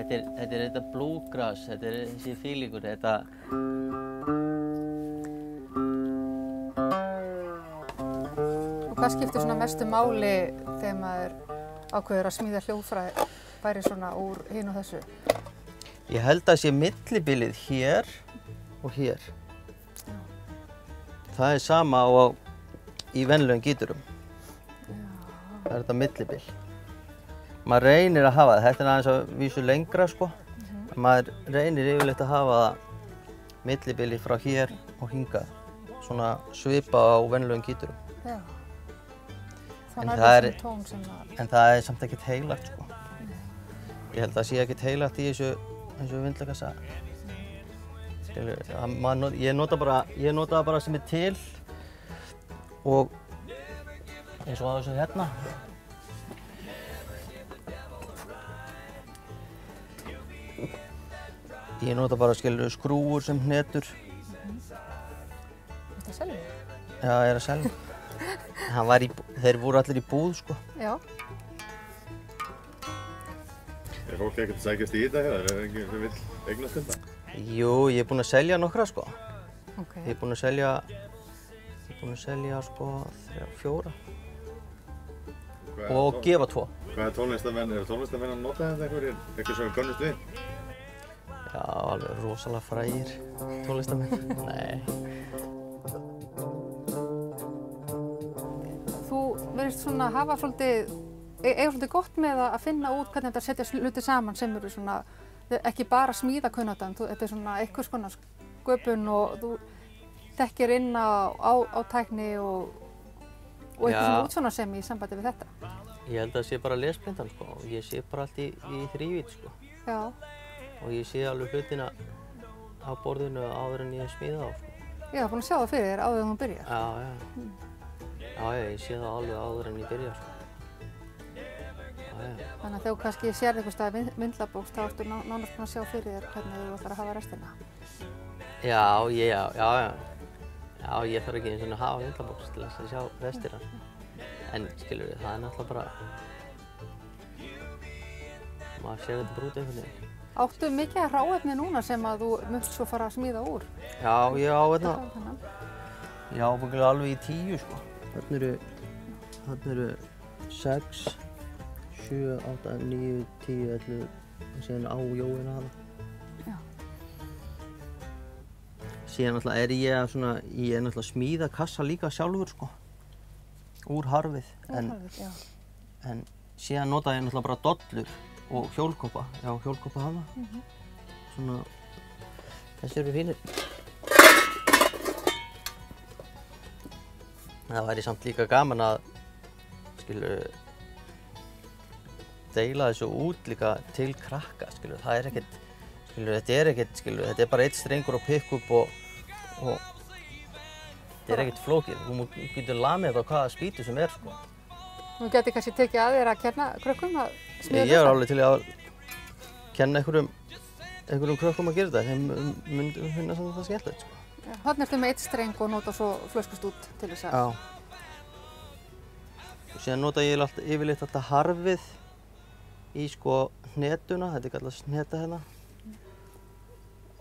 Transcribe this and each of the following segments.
Þetta er þetta bluegrass, þetta er þessi fílingur, þetta... Og hvað skiptir svona mestu máli þegar maður ákveður að smíða hljóðfæri svona úr hinu og þessu? Ég held að sé millibilið hér og hér. Já. Það er sama á í venjulegum gíturum. Já. Það er þetta millibil. Maður reynir að hafa það, þetta er aðeins að vísu lengra sko. Maður reynir yfirleitt að hafa það millibili frá hér og hingað. Svona svipa á venjulegum gíturum. Já. En það það er samt ekkert heilagt sko. Ég held að það sé ekkert heilagt í þessu vindlakassa. Ég nota það bara sem er til og eins og á þessu hérna. Ég nota bara skrúfur sem hnetur. Þetta selja? Já, ég er að selja. Þeir voru allir í búð, sko. Já. Er fólk ekkert að sækjast í þetta hér? Er ekki sem vill eignast þetta? Jú, ég er búinn að selja nokkra, sko. Okay. Ég er búinn að selja, sko, 4. Og gefa 2. Hvaða tónlistamenn, eru tónlistamenn að nota þetta eitthvað sem við gönnumst við? Já, alveg rosalega frægir tónlistamenn. Nei. Þú verðist svona hafa svolítið gott með að finna út hvernig þetta setja hluti saman sem eru svona, ekki bara smíðakunnáttan, þetta er svona einhvers konar sköpun og þú þekkir inn á tækni og eitthvað svona útsjónarsemi í sambandi við þetta. Ég held að það sé bara lesblindan, sko. Ég sé bara allt í þrívídd, sko. Já. Og ég sé alveg hlutina á borðinu áður en ég smíða þá, sko. Já, þú er búinn að sjá það fyrir þér áður en þú byrjar? Já. Já, ég sé það alveg áður en ég byrja, sko. Já. Þannig að þegar þú kannski sérð einhvers staðar vindlabóks, þá ertu nánast búinn að sjá fyrir þér hvernig þú ætlar að hafa restina. Já. Já, ég þarf ekki eins og að hafa vindlabóks til að sjá restina. En skilur við, það er náttúrulega bara... Maður sér þetta bara út einhvern veginn. Áttu mikið hráefni núna sem að þú munt svo fara að smíða úr? Já, ég á hérna. Ég á alveg í 10, sko. Þarna eru 6, 7, 8, 9, 10, 11 og síðan á jóina hana. Já. Síðan náttúrulega er ég náttúrulega að smíða kassa líka sjálfur, sko. Úr harfið. Já. En síðan nota ég náttúrulega bara dollur og hjólkoppa. Já, hjólkoppa hana. Svona, þessi eru fínir. Það væri samt líka gaman að, deila þessu út líka til krakka, það er ekkert, þetta er bara einn strengur og pick-up og þetta er ekkert flókið. Þú getur lamið þetta á hvaða spýtu sem er, sko. Þú getur kannski tekið að þér að kenna krökkum að smíða þetta? Ég er alveg til að kenna einhverjum krökkum að gera þetta, þeim myndum finna það skemmtilegt, sko. Þarna ertu með 1 streng og nota svo flöskust út til þess að... Já. Og síðan nota ég yfirleitt þetta harfið í sko hnetuna, þetta er kallað hneta hérna.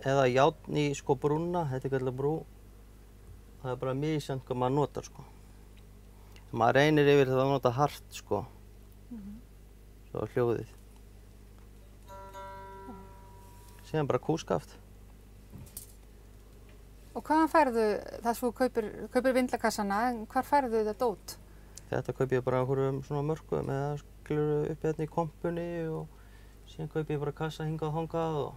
Eða járn í sko brúna, þetta er kallað brú. Það er bara misjafnt hvað maður notar, sko. Maður reynir yfir þetta að nota hart, sko. Svo hljóðið. Síðan bara kúskaft. Og hvaðan færðu, þess að þú kaupir vindlakassana, hvar færðu þetta dót? Þetta kaupi ég bara á einhverjum svona mörkuðum eða skilur uppi hérna í kompunni og síðan kaupi ég bara kassa hingað og þangað og